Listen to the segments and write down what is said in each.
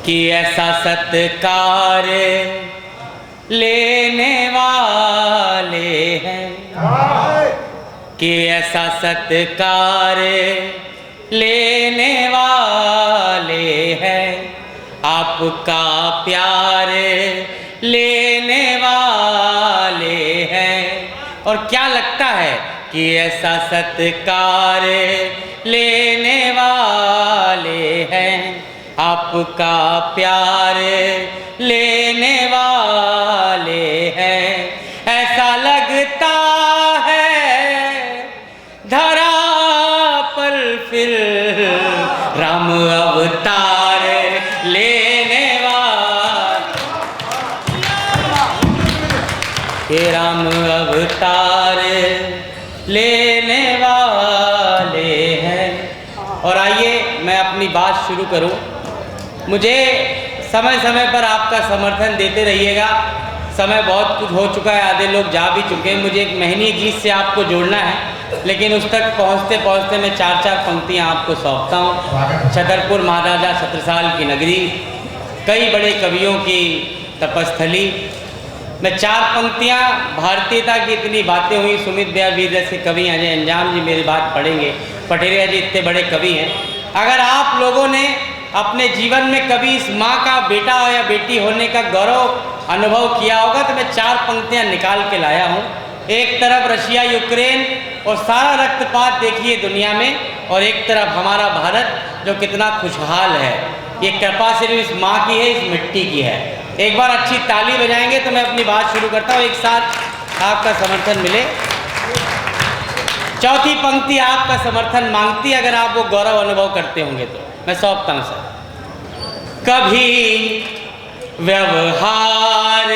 कि ऐसा सत्कार लेने वाले हैं, कि ऐसा सत्कार लेने वाले हैं, आपका प्यार लेने वाले हैं। और क्या लगता है कि ऐसा सत्कार लेने वाले हैं, आपका प्यार लेने वाले हैं। ऐसा लगता है धरा पर फिर राम अवतार लेने वाले, के राम अवतार लेने वाले हैं। और आइए मैं अपनी बात शुरू करूं। मुझे समय समय पर आपका समर्थन देते रहिएगा। समय बहुत कुछ हो चुका है, आधे लोग जा भी चुके हैं। मुझे एक महीनी गीत से आपको जोड़ना है, लेकिन उस तक पहुँचते पहुँचते मैं चार चार पंक्तियाँ आपको सौंपता हूँ। छतरपुर महाराजा छत्रसाल की नगरी, कई बड़े कवियों की तपस्थली। मैं चार पंक्तियाँ, भारतीयता की इतनी बातें हुई, सुमित दयावीर जैसे कवि, अजय अंजाम जी मेरी बात पढ़ेंगे, पटेरिया जी इतने बड़े कवि हैं। अगर आप लोगों ने अपने जीवन में कभी इस माँ का बेटा या बेटी होने का गौरव अनुभव किया होगा तो मैं चार पंक्तियाँ निकाल के लाया हूँ। एक तरफ रशिया यूक्रेन और सारा रक्तपात देखिए दुनिया में, और एक तरफ हमारा भारत जो कितना खुशहाल है। ये कृपा सिर्फ इस माँ की है, इस मिट्टी की है। एक बार अच्छी ताली बजाएंगे तो मैं अपनी बात शुरू करता हूँ। एक साथ आपका समर्थन मिले। चौथी पंक्ति आपका समर्थन मांगती, अगर आप वो गौरव अनुभव करते होंगे तो मैं सौंपता हूँ सर। कभी व्यवहार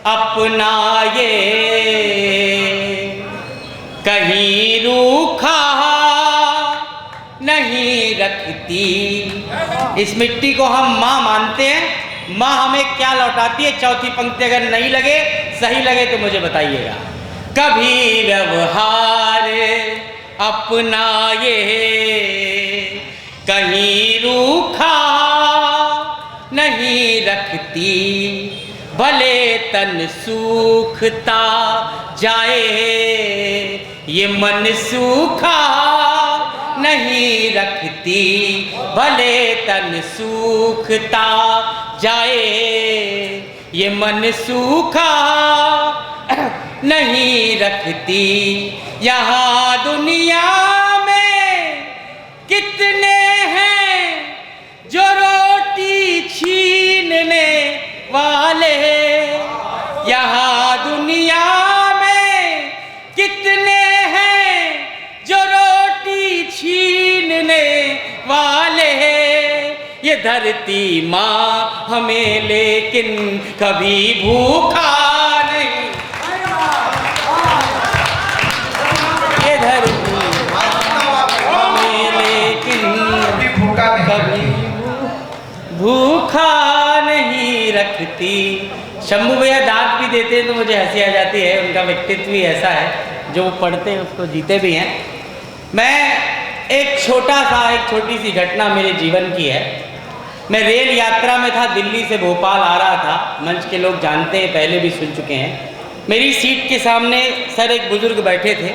अपनाए, कहीं रूखा नहीं रखती। इस मिट्टी को हम माँ मानते हैं। माँ हमें क्या लौटाती है? चौथी पंक्ति अगर नहीं लगे, सही लगे तो मुझे बताइएगा। कभी व्यवहार अपनाए, कहीं रूखा नहीं रखती। भले तन सूखता जाए, ये मन सूखा नहीं रखती। भले तन सूखता जाए, ये मन सूखा नहीं रखती। यहाँ दुनिया में कितने हैं जो रोटी छीनने वाले। यहाँ दुनिया में कितने हैं जो रोटी छीनने वाले। ये धरती माँ हमें लेकिन कभी भूखा नहीं। ये धरती हमें लेकिन कभी भूखा नहीं रखती। शंभू भैया दाग भी देते हैं तो मुझे हंसी आ जाती है। उनका व्यक्तित्व भी ऐसा है, जो पढ़ते हैं उसको जीते भी हैं। मैं एक छोटी सी घटना मेरे जीवन की है। मैं रेल यात्रा में था, दिल्ली से भोपाल आ रहा था। मंच के लोग जानते हैं, पहले भी सुन चुके हैं। मेरी सीट के सामने सर एक बुजुर्ग बैठे थे।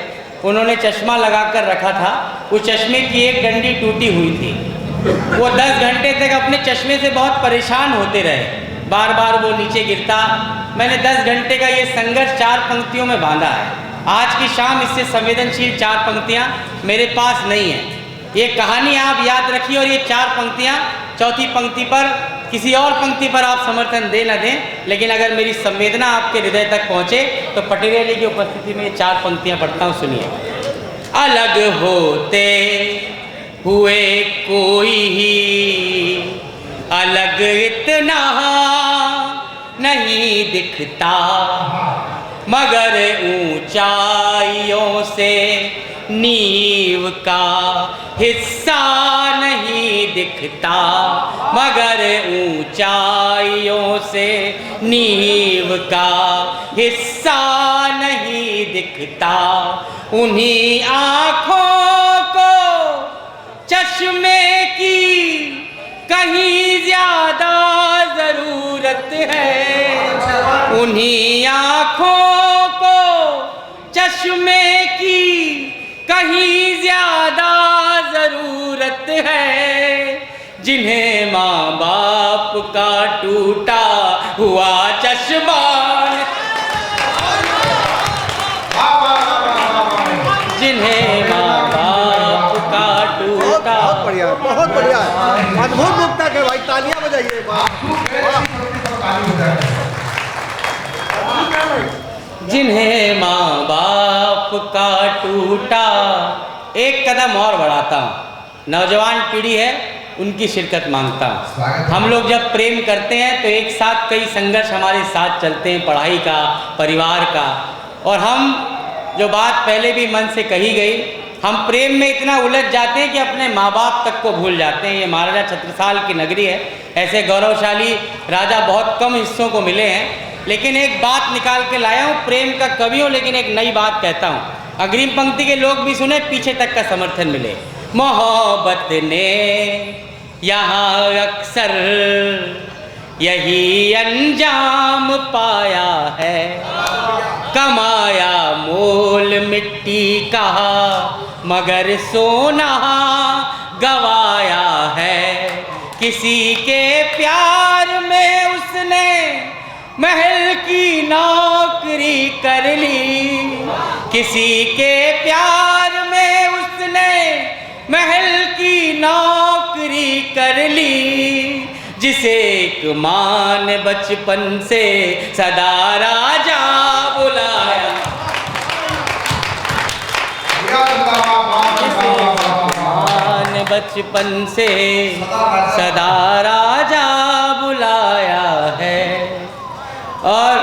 उन्होंने चश्मा लगा कर रखा था। उस चश्मे की एक डंडी टूटी हुई थी। वो 10 घंटे तक अपने चश्मे से बहुत परेशान होते रहे, बार बार वो नीचे गिरता। मैंने 10 घंटे का ये संघर्ष 4 पंक्तियों में बांधा है। आज की शाम इससे संवेदनशील 4 पंक्तियाँ मेरे पास नहीं है। ये कहानी आप याद रखिए, और ये 4 पंक्तियाँ, चौथी पंक्ति पर किसी और पंक्ति पर आप समर्थन दे न दें, लेकिन अगर मेरी संवेदना आपके हृदय तक पहुँचे तो पटेरिया जी की उपस्थिति में ये 4 पंक्तियाँ पढ़ता हूँ, सुनिए। अलग होते हुए कोई ही अलग इतना नहीं दिखता, मगर ऊंचाइयों से नींव का हिस्सा नहीं दिखता। मगर ऊंचाइयों से नींव का हिस्सा नहीं दिखता। उन्हीं आँखों को चश्मे की कहीं ज्यादा जरूरत है, उन्हीं आँखों को चश्मे की कहीं ज्यादा जरूरत है, जिन्हें माँ बाप का टूटा हुआ चश्मा, जिन्हें माँ बाप का टूटा। बहुत बढ़िया अद्भुत मुक्तक है भाई, तालियां बजाइए। जिन्हें माँ बाप का टूटा। एक कदम और बढ़ाता हूँ, नौजवान पीढ़ी है उनकी शिरकत मांगता हूँ। हम लोग जब प्रेम करते हैं तो एक साथ कई संघर्ष हमारे साथ चलते हैं, पढ़ाई का, परिवार का, और हम जो बात पहले भी मन से कही गई, हम प्रेम में इतना उलझ जाते हैं कि अपने माँ बाप तक को भूल जाते हैं। ये महाराजा छत्रसाल की नगरी है, ऐसे गौरवशाली राजा बहुत कम हिस्सों को मिले हैं, लेकिन एक बात निकाल के लाया हूँ, प्रेम का कवि हूँ लेकिन एक नई बात कहता हूँ। अग्रिम पंक्ति के लोग भी सुने, पीछे तक का समर्थन मिले। मोहब्बत ने यहाँ अक्सर यही अंजाम पाया है, कमाया मोल मिट्टी का मगर सोना गवाया है। किसी के प्यार में उसने महल की नौकरी कर ली, किसी के प्यार में उसने महल की नौकरी कर ली, जिसे एक माँ ने बचपन से सदा राजा बुलाया, जिसे एक माँ ने बचपन से सदा राजा बुलाया है। और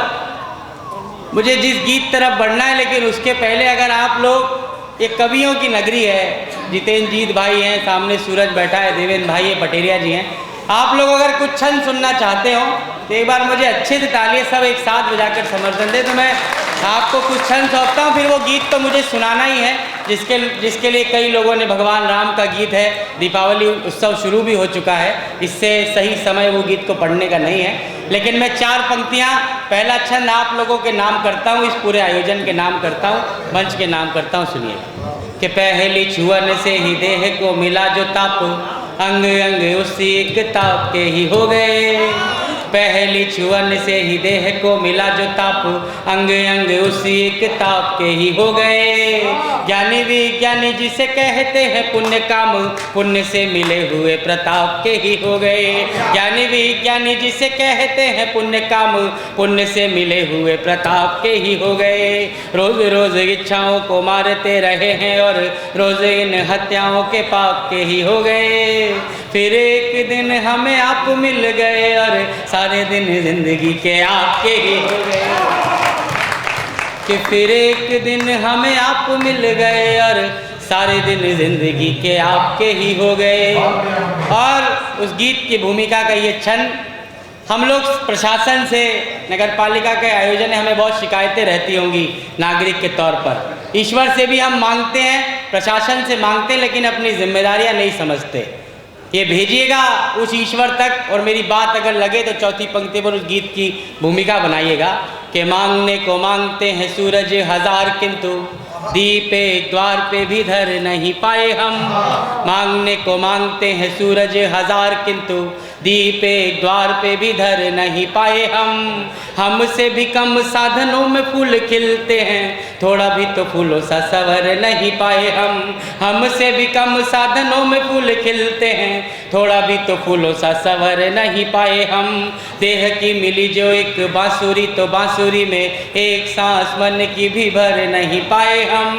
मुझे जिस गीत तरफ बढ़ना है, लेकिन उसके पहले अगर आप लोग, ये कवियों की नगरी है, जितेंद्र जीत भाई हैं, सामने सूरज बैठा है, देवेंद्र भाई है, पटेरिया जी हैं, आप लोग अगर कुछ छंद सुनना चाहते हो तो एक बार मुझे अच्छे से तालियां सब एक साथ बजाकर समर्थन दे, तो मैं आपको कुछ छंद सौंपता हूँ। फिर वो गीत तो मुझे सुनाना ही है, जिसके लिए कई लोगों ने, भगवान राम का गीत है, दीपावली उत्सव शुरू भी हो चुका है, इससे सही समय वो गीत को पढ़ने का नहीं है। लेकिन मैं 4 पंक्तियाँ, पहला छंद आप लोगों के नाम करता हूँ, इस पूरे आयोजन के नाम करता हूँ, मंच के नाम करता हूँ, सुनिए। कि पहली छुअन से ही देह को मिला जो ताप, अंग अंग उसी एक ताप के ही हो गए। पहली छुअन से ही देह को मिला जो ताप, अंग अंग उसी एक ताप के ही हो गए। ज्ञानी विज्ञानी जिसे कहते हैं पुण्य काम, पुण्य से मिले हुए प्रताप के ही हो गए। ज्ञानी विज्ञानी जिसे कहते हैं पुण्य काम, पुण्य से मिले हुए प्रताप के ही हो गए। रोज रोज इच्छाओं को मारते रहे हैं और रोज इन हत्याओं के पाप के ही हो गए। फिर एक दिन हमें आप मिल गए और सारे दिन जिंदगी के आपके ही हो गए। कि फिर एक दिन हमें आप मिल गए और सारे दिन जिंदगी के आपके ही हो गए। और उस गीत की भूमिका का ये क्षण, हम लोग प्रशासन से, नगर पालिका के आयोजन में हमें बहुत शिकायतें रहती होंगी नागरिक के तौर पर। ईश्वर से भी हम मांगते हैं, प्रशासन से मांगते हैं, लेकिन अपनी जिम्मेदारियां नहीं समझते। ये भेजिएगा उस ईश्वर तक, और मेरी बात अगर लगे तो चौथी पंक्ति पर उस गीत की भूमिका बनाइएगा। कि मांगने को मांगते हैं सूरज हजार, किंतु दीप एक द्वार पे भी धर नहीं पाए हम। मांगने को मांगते हैं सूरज हजार, किंतु दीप एक द्वार पे भी धर नहीं पाए हम। हमसे भी कम साधनों में फूल खिलते हैं, थोड़ा भी तो फूलों सा सवर नहीं पाए हम। हमसे भी कम साधनों में फूल खिलते हैं, थोड़ा भी तो फूलों सा सवर नहीं पाए हम। देह की मिली जो एक बांसुरी, तो बांसुरी में एक सांस मन की भी भर नहीं पाए हम।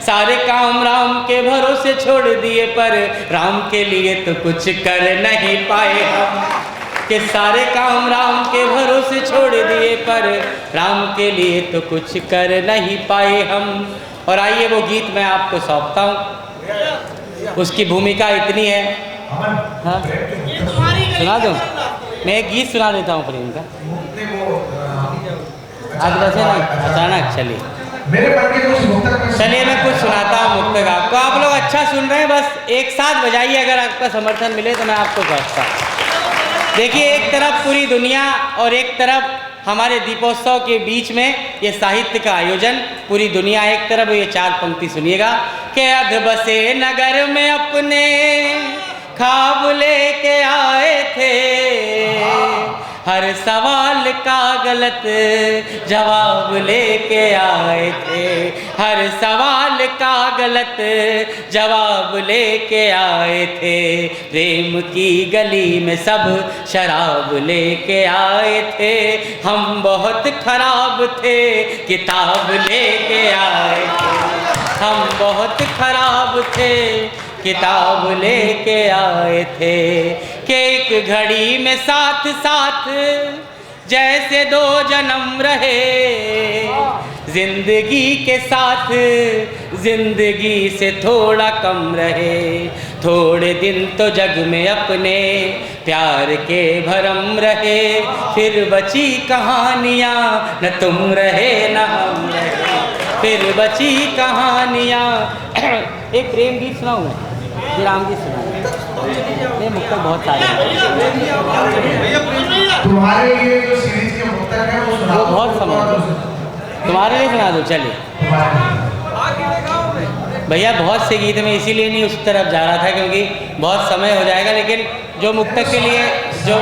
सारे काम राम के भरोसे छोड़ दिए, पर राम के लिए तो कुछ कर नहीं पाए हम। कि सारे काम राम के भरोसे छोड़ दिए, पर राम के लिए तो कुछ कर नहीं पाए हम। और आइए वो गीत मैं आपको सौंपता हूँ, उसकी भूमिका इतनी है। हाँ सुना दूँ? मैं एक गीत सुना देता हूँ प्रेम का। आज वैसे नहीं, अचानक चलिए मैं कुछ सुनाता हूँ मुक्तक आपको। आप लोग अच्छा सुन रहे हैं, बस एक साथ बजाइए, अगर आपका समर्थन मिले तो मैं आपको कहता हूँ। देखिए, एक तरफ पूरी दुनिया और एक तरफ हमारे दीपोत्सव के बीच में ये साहित्य का आयोजन, पूरी दुनिया एक तरफ। ये 4 पंक्ति सुनिएगा कि अध बसे नगर में अपने ख्वाब लेके आए थे, हर सवाल का गलत जवाब लेके आए थे, हर सवाल का गलत जवाब लेके आए थे, प्रेम की गली में सब शराब लेके आए थे, हम बहुत खराब थे किताब लेके आए थे, हम बहुत खराब थे किताब लेके आए थे, कि एक घड़ी में साथ साथ जैसे 2 जन्म रहे, जिंदगी के साथ जिंदगी से थोड़ा कम रहे, थोड़े दिन तो जग में अपने प्यार के भरम रहे, फिर बची कहानियाँ न तुम रहे न हम रहे, फिर बची कहानियाँ। एक प्रेम गीत सुनाऊँ मैं, राम गीत सुनाऊँ, ये मुक्तक बहुत सारे तुम्हारे लिए जो सीरीज के मुक्तक है वो बहुत समय तुम्हारे लिए सुना दो। चलिए भैया, बहुत से गीत में इसीलिए नहीं उस तरफ जा रहा था क्योंकि बहुत समय हो जाएगा, लेकिन जो मुक्तक के लिए जो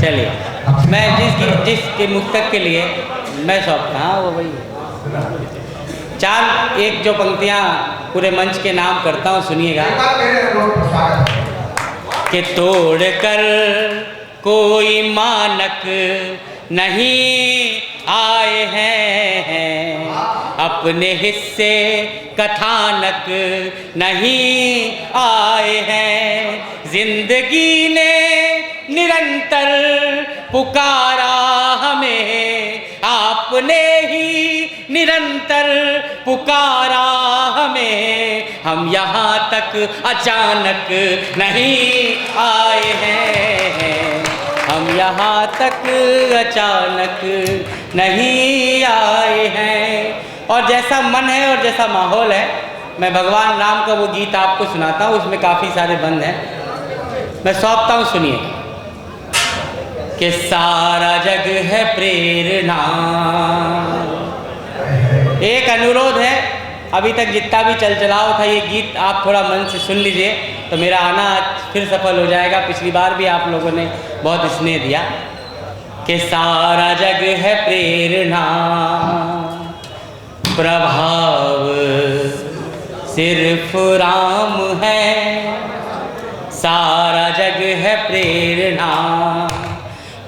चलिए मैं जिसके मुक्तक के लिए मैं सौंपता, हाँ वो वही 4 एक जो पंक्तियाँ पूरे मंच के नाम करता हूँ, सुनिएगा कि तोड़ कर कोई मानक नहीं आए हैं, अपने हिस्से कथानक नहीं आए हैं, जिंदगी ने निरंतर पुकारा हमें, आपने ही निरंतर पुकारा हमें, हम यहाँ तक अचानक नहीं आए हैं, हम यहाँ तक अचानक नहीं आए हैं। और जैसा मन है और जैसा माहौल है, मैं भगवान राम का वो गीत आपको सुनाता हूँ, उसमें काफ़ी सारे बंद हैं, मैं सौंपता हूँ, सुनिए कि सारा जग है प्रेरणा। एक अनुरोध है, अभी तक जितना भी चलचलाओ था ये गीत आप थोड़ा मन से सुन लीजिए तो मेरा आना फिर सफल हो जाएगा। पिछली बार भी आप लोगों ने बहुत स्नेह दिया कि सारा जग है प्रेरणा, प्रभाव सिर्फ राम है, सारा जग है प्रेरणा,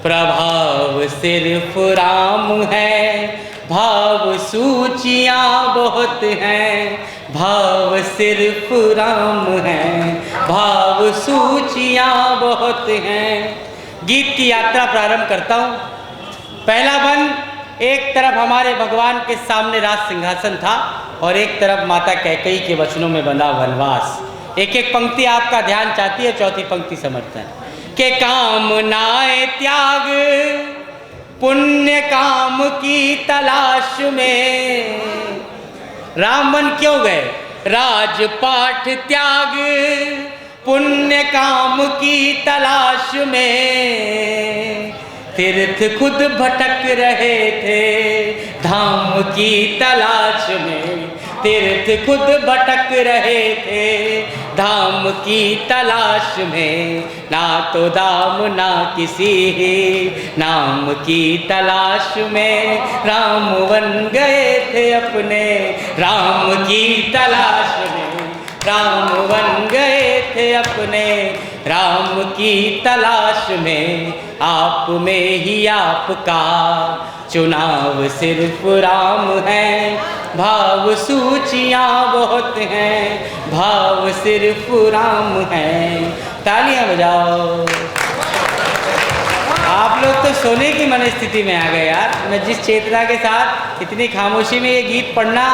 प्रभाव सिर्फ राम है, भाव सूचियाँ बहुत हैं, भाव सिर्फ राम है, भाव सूचियाँ बहुत हैं। गीत की यात्रा प्रारंभ करता हूँ। पहला बंद, एक तरफ हमारे भगवान के सामने राज सिंहासन था और एक तरफ माता कैकेयी के वचनों में बंधा वनवास। एक एक पंक्ति आपका ध्यान चाहती है, चौथी पंक्ति समर्थन के कामनाएं त्याग पुण्य काम की तलाश में, रामवन क्यों गए? राजपाट त्याग पुण्य काम की तलाश में, तीर्थ खुद भटक रहे थे धाम की तलाश में, तीर्थ खुद भटक रहे थे धाम की तलाश में, ना तो दाम ना किसी नाम की तलाश में, राम बन गए थे अपने राम की तलाश में, राम बन गए थे अपने राम की तलाश में, आप में ही आपका चुनाव सिर्फ राम है, भाव सूचियाँ बहुत हैं, भाव सिर्फ राम है। तालियां बजाओ। आप लोग तो सोने की मन स्थिति में आ गए यार। मैं जिस चेतना के साथ इतनी खामोशी में ये गीत पढ़ना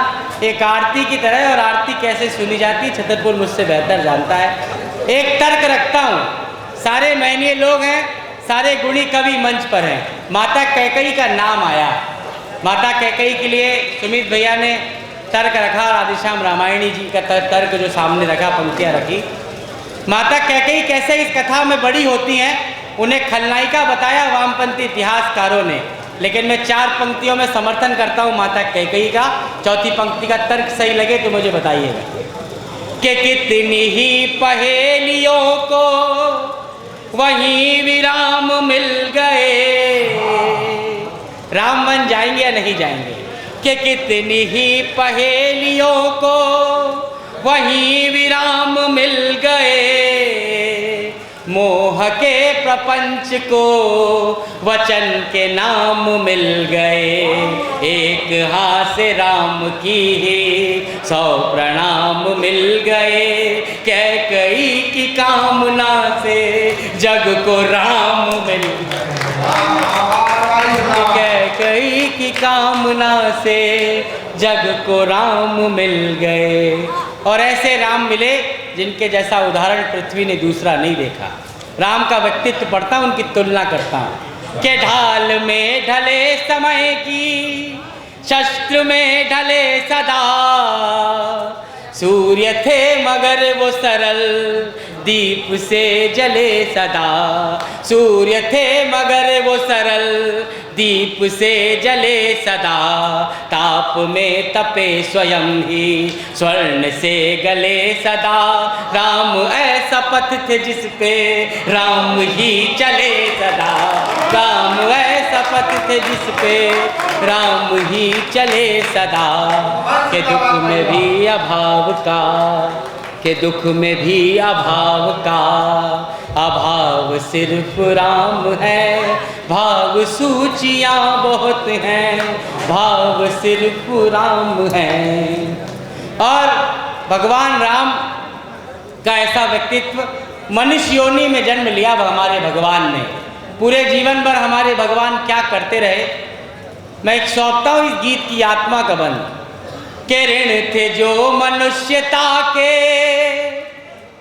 एक आरती की तरह है, और आरती कैसे सुनी जाती छतरपुर मुझसे बेहतर जानता है। एक तर्क रखता हूँ, सारे महनीय लोग हैं, सारे गुणी कवि मंच पर हैं, माता कैकेयी का नाम आया, माता कैकेयी के लिए सुमित भैया ने तर्क रखा, राधेश्याम रामायणी जी का तर्क जो सामने रखा, पंक्तियाँ रखी। माता कैकेयी कैसे इस कथा में बड़ी होती हैं, उन्हें खलनायिका बताया वामपंथी इतिहासकारों ने। लेकिन मैं 4 पंक्तियों में समर्थन करता हूँ माता कैकेयी का। चौथी पंक्ति का तर्क सही लगे तो मुझे बताइएगा कि कितनी ही पहेलियों को वहीं विराम मिल गए। राम बन जाएंगे या नहीं जाएंगे? कि कितनी ही पहेलियों को वहीं विराम मिल गए। मोह के प्रपंच को वचन के नाम मिल गए। एक हाथ से राम की ही 100 प्रणाम मिल गए। कैकेयी की कामना से जग को राम मिल गए। कैकेयी की कामना से जग को राम मिल गए। और ऐसे राम मिले जिनके जैसा उदाहरण पृथ्वी ने दूसरा नहीं देखा। राम का व्यक्तित्व पढ़ता हूँ, उनकी तुलना करता हूँ कि ढाल में ढले समय की, शस्त्र में ढले सदा। सूर्य थे मगर वो सरल, दीप से जले सदा। सूर्य थे मगर वो सरल, दीप से जले सदा। ताप में तपे स्वयं ही, स्वर्ण से गले सदा। राम ऐसा पथ थे जिस पे राम ही चले सदा। राम ऐसा पथ थे जिस पे राम ही चले सदा। के दुख में भी अभाव का, के दुख में भी अभाव का, अभाव सिर्फ राम है। भाव सूचियाँ बहुत हैं, भाव सिर्फ राम है। और भगवान राम का ऐसा व्यक्तित्व, मनुष्य योनि में जन्म लिया हमारे भगवान ने। पूरे जीवन भर हमारे भगवान क्या करते रहे, मैं एक सौंपता हूँ इस गीत की आत्मा का बंद। के ऋण थे जो मनुष्यता के,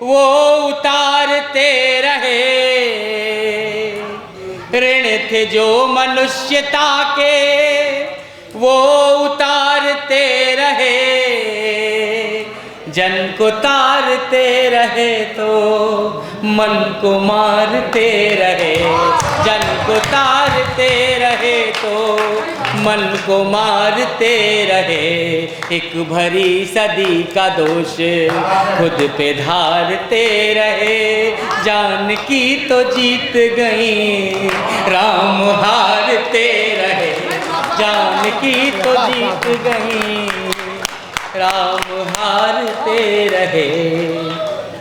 वो उतारते रहे। ऋण थे जो मनुष्यता के, वो उतारते रहे। जन को तारते रहे तो मन को मारते रहे। जन को तारते रहे तो मन को मारते रहे। एक भरी सदी का दोष खुद पे धारते रहे। जानकी तो जीत गई, राम हारते रहे। जानकी तो जीत गई, राम हारते रहे।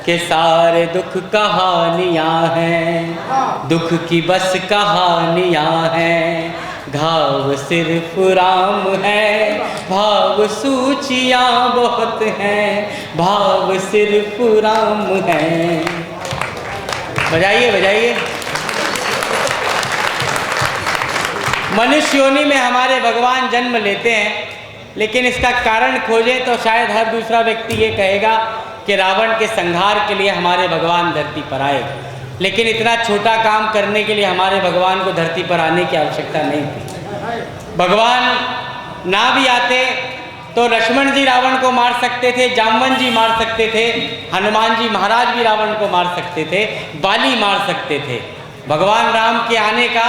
के सारे दुख कहानियाँ हैं, दुख की बस कहानियाँ हैं। घाव सिर्फ राम है, भाव सूचियाँ बहुत हैं। भाव सिर्फ राम है। बजाइए बजाइए। मनुष्य योनि में हमारे भगवान जन्म लेते हैं, लेकिन इसका कारण खोजें तो शायद हर दूसरा व्यक्ति ये कहेगा कि रावण के संहार के लिए हमारे भगवान धरती पर आए। लेकिन इतना छोटा काम करने के लिए हमारे भगवान को धरती पर आने की आवश्यकता नहीं थी। भगवान ना भी आते तो लक्ष्मण जी रावण को मार सकते थे, जामवन जी मार सकते थे, हनुमान जी महाराज भी रावण को मार सकते थे, बाली मार सकते थे। भगवान राम के आने का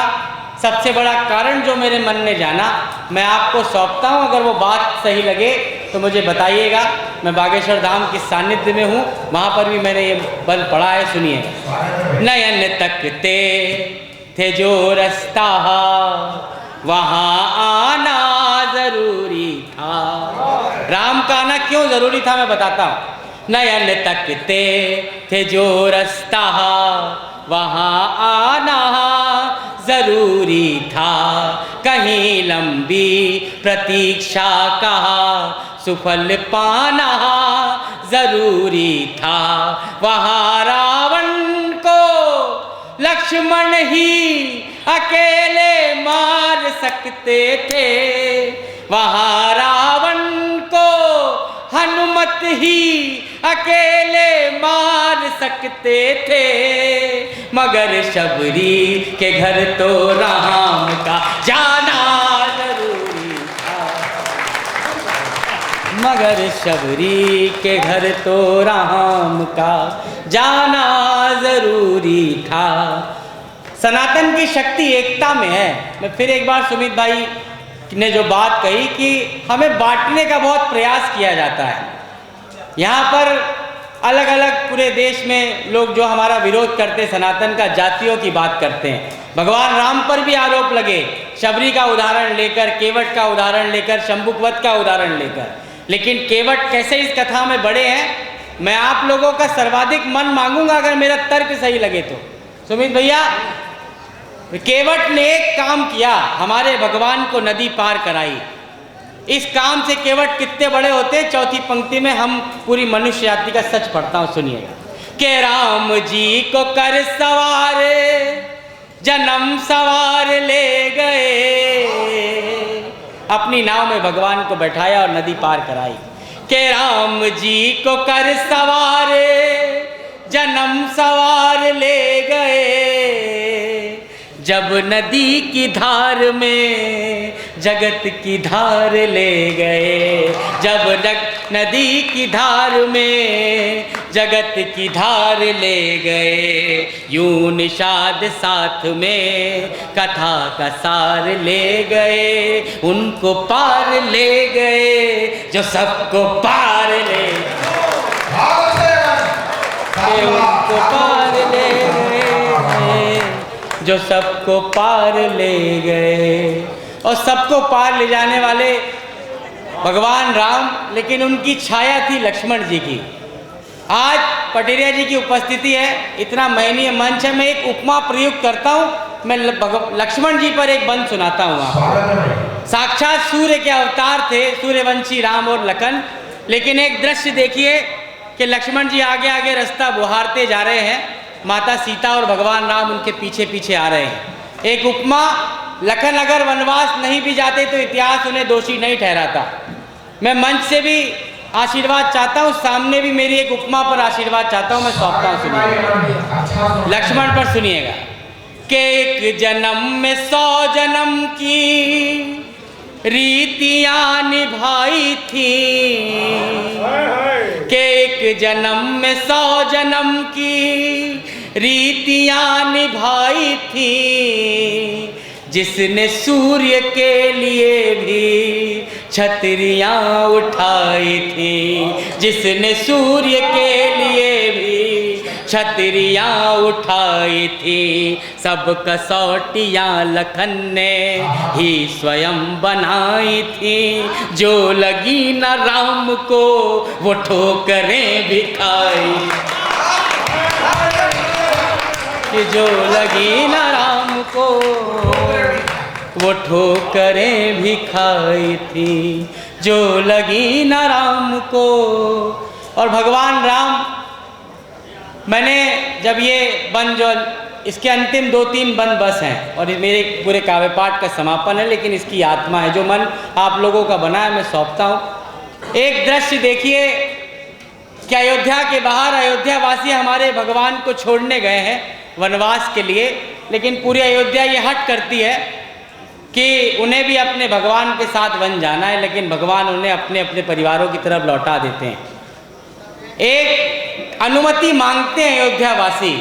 सबसे बड़ा कारण जो मेरे मन में जाना, मैं आपको सौंपता हूँ। अगर वो बात सही लगे तो मुझे बताइएगा। मैं बागेश्वर धाम के सानिध्य में हूँ, वहाँ पर भी मैंने ये बंद पढ़ा है, सुनिए। नयन तकते थे जो रास्ता, वहाँ आना जरूरी था। राम का आना क्यों जरूरी था मैं बताता हूँ। नयन तकते थे जो रास्ता, वहाँ आना जरूरी था। कहीं लंबी प्रतीक्षा का सुफल पाना जरूरी था। वहाँ रावण को लक्ष्मण ही अकेले मार सकते थे। वहाँ रावण को हनुमत ही अकेले मार सकते थे। मगर शबरी के घर तो राम का जाना जरूरी था। मगर शबरी के घर तो राम का जाना जरूरी था। सनातन की शक्ति एकता में है। मैं फिर एक बार सुमित भाई ने जो बात कही कि हमें बांटने का बहुत प्रयास किया जाता है। यहाँ पर अलग अलग पूरे देश में लोग जो हमारा विरोध करते सनातन का, जातियों की बात करते हैं। भगवान राम पर भी आरोप लगे, शबरी का उदाहरण लेकर, केवट का उदाहरण लेकर, शंभुकवत का उदाहरण लेकर। लेकिन केवट कैसे इस कथा में बड़े हैं, मैं आप लोगों का सर्वाधिक मन मांगूंगा अगर मेरा तर्क सही लगे तो। सुमित भैया, केवट ने एक काम किया, हमारे भगवान को नदी पार कराई। इस काम से केवट कितने बड़े होते हैं, चौथी पंक्ति में हम पूरी मनुष्य जाति का सच पढ़ता हूँ, सुनिएगा। के राम जी को कर सवार जन्म सवार ले गए, अपनी नाव में भगवान को बैठाया और नदी पार कराई। के राम जी को कर सवार जन्म सवार ले गए, जब नदी की धार में जगत की धार ले गए। जब नदी की धार में जगत की धार ले गए, यूं निषाद साथ में कथा का सार ले गए। उनको पार ले गए जो सबको पार ले गए, उनको पार ले गए जो सबको पार ले गए। और सबको पार ले जाने वाले भगवान राम, लेकिन उनकी छाया थी लक्ष्मण जी की। आज पटेरिया जी की उपस्थिति है, इतना महनीय मंच है, मैं एक उपमा प्रयुक्त करता हूँ। मैं लक्ष्मण जी पर एक बंद सुनाता हूँ आपको। साक्षात सूर्य के अवतार थे, सूर्यवंशी राम और लखन। लेकिन एक दृश्य देखिए कि लक्ष्मण जी आगे आगे रास्ता बुहारते जा रहे हैं, माता सीता और भगवान राम उनके पीछे पीछे आ रहे हैं। एक उपमा, लखन अगर वनवास नहीं भी जाते तो इतिहास उन्हें दोषी नहीं ठहराता। मैं मंच से भी आशीर्वाद चाहता हूँ, सामने भी मेरी एक उपमा पर आशीर्वाद चाहता हूँ, मैं सौंपता हूँ, सुनिएगा। लक्ष्मण पर सुनिएगा कि एक जन्म में 100 जन्म की रीतियाँ निभाई थी, कि एक जन्म में 100 जन्म की रीतियाँ निभाई थी, जिसने सूर्य के लिए भी छतरियाँ उठाई थी, जिसने सूर्य के लिए भी छतरियाँ उठाई थी। सब कसौटियाँ लखन ने ही स्वयं बनाई थी, जो लगी न राम को वो ठोकरें भी खाई, कि जो लगी न राम को वो ठोकरें भी खाई थी, जो लगी न राम को। और भगवान राम, मैंने जब ये बंद, जो इसके अंतिम 2-3 बंद बस हैं और मेरे पूरे काव्य पाठ का समापन है, लेकिन इसकी आत्मा है, जो मन आप लोगों का बना है, मैं सौंपता हूँ। एक दृश्य देखिए कि अयोध्या के बाहर अयोध्या वासी हमारे भगवान को छोड़ने गए हैं वनवास के लिए, लेकिन पूरी अयोध्या ये हट करती है कि उन्हें भी अपने भगवान के साथ वन जाना है, लेकिन भगवान उन्हें अपने अपने परिवारों की तरफ लौटा देते हैं। एक अनुमति मांगते हैं अयोध्या वासी।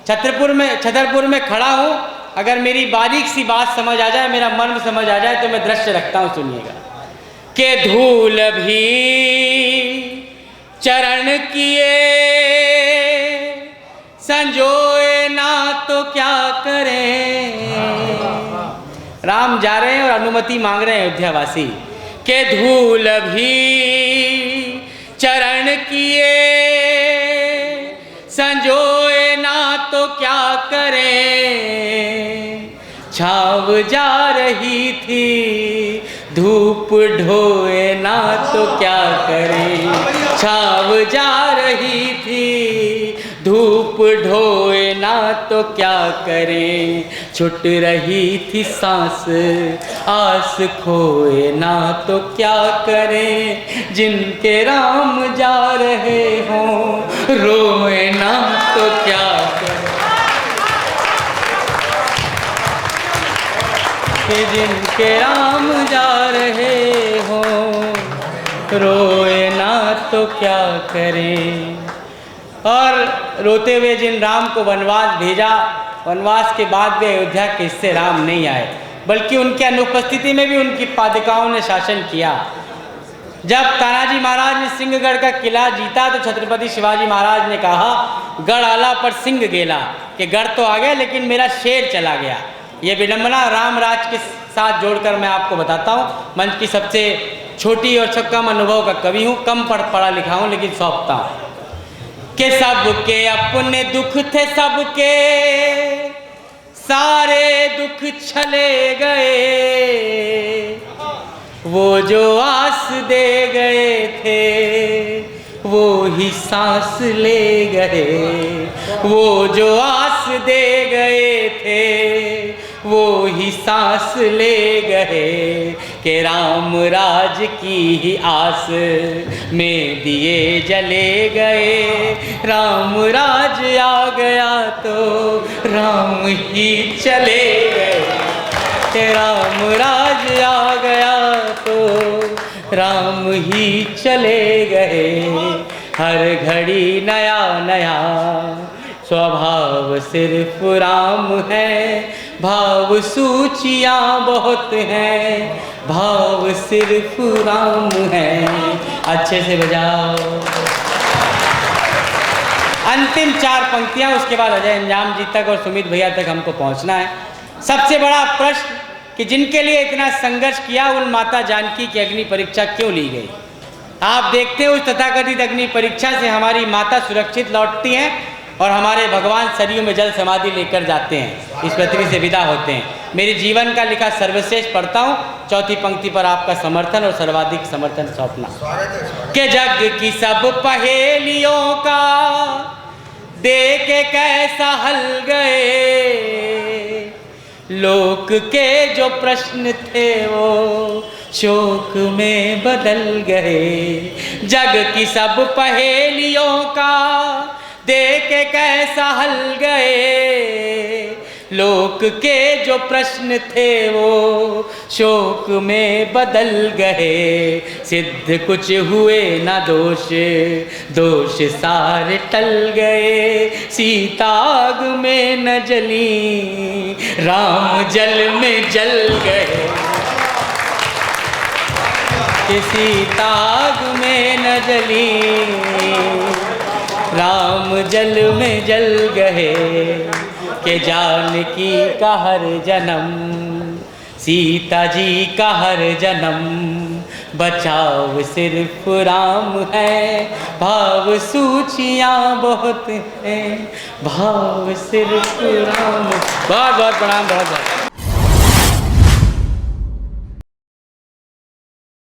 छतरपुर में खड़ा हूँ, अगर मेरी बारीक सी बात समझ आ जाए, मेरा मन समझ आ जाए तो मैं दृश्य रखता हूँ, सुनिएगा। के धूल भी चरण किए संजोए ना तो क्या करें। राम जा रहे हैं और अनुमति मांग रहे हैं अयोध्या वासी के धूल भी चरण किए संजोए ना तो क्या करें। छाव जा रही थी धूप ढोए ना तो क्या करें। छाव जा रही थी धूप ढोए ना तो क्या करें। छुट रही थी सांस आस खोए ना तो क्या करें। जिनके राम जा रहे हों रोए ना तो क्या करें। कि जिनके राम जा रहे हों रोए ना तो क्या करें। और रोते हुए जिन राम को वनवास भेजा, वनवास के बाद भी अयोध्या के हिस्से राम नहीं आए, बल्कि उनके अनुपस्थिति में भी उनकी पादिकाओं ने शासन किया। जब तानाजी महाराज ने सिंहगढ़ का किला जीता तो छत्रपति शिवाजी महाराज ने कहा, गढ़ आला पर सिंह गेला, कि गढ़ तो आ गया लेकिन मेरा शेर चला गया। ये विडंबना रामराज के साथ जोड़कर मैं आपको बताता हूँ। मंच की सबसे छोटी और कम अनुभव का कवि हूँ, कम पढ़ा लिखा हूँ, लेकिन सौंपता हूँ कि सबके अपने दुख थे, सबके सारे दुख चले गए, वो जो आस दे गए थे वो ही सांस ले गए, वो जो आस दे गए थे वो ही सांस ले गए, कि राम राज की ही आस में दिए जले गए, राम राज आ गया तो राम ही चले गए, कि राम राज आ गया तो राम ही चले गए। हर घड़ी नया नया स्वभाव सिर्फ राम है, भाव सूचियाँ बहुत हैं, भाव सिर्फ राम है। अच्छे से बजाओ। अंतिम 4 पंक्तियाँ, उसके बाद अजय अंजाम जी तक और सुमित भैया तक हमको पहुँचना है। सबसे बड़ा प्रश्न कि जिनके लिए इतना संघर्ष किया, उन माता जानकी की अग्नि परीक्षा क्यों ली गई। आप देखते हैं उस तथाकथित अग्नि परीक्षा से हमारी माता सुरक्षित लौटती हैं और हमारे भगवान सरयू में जल समाधि लेकर जाते हैं, इस पृथ्वी से विदा होते हैं। मेरे जीवन का लिखा सर्वश्रेष्ठ पढ़ता हूँ, चौथी पंक्ति पर आपका समर्थन और सर्वाधिक समर्थन सौंपना। कि जग की सब पहेलियों का दे के कैसा हल गए, लोक के जो प्रश्न थे वो शोक में बदल गए। जग की सब पहेलियों का दे के कैसा हल गए, लोक के जो प्रश्न थे वो शोक में बदल गए। सिद्ध कुछ हुए ना दोष, दोष सारे टल गए। सीता आग में न जली, राम जल में जल गए, कि सीता आग में न जली, राम जल में जल गए। कि जानकी का हर जन्म, सीता जी का हर जन्म, बचाव सिर्फ राम है, भाव सूचियाँ बहुत हैं, भाव सिर्फ राम। बहुत बहुत प्रणाम, बहुत बहुत।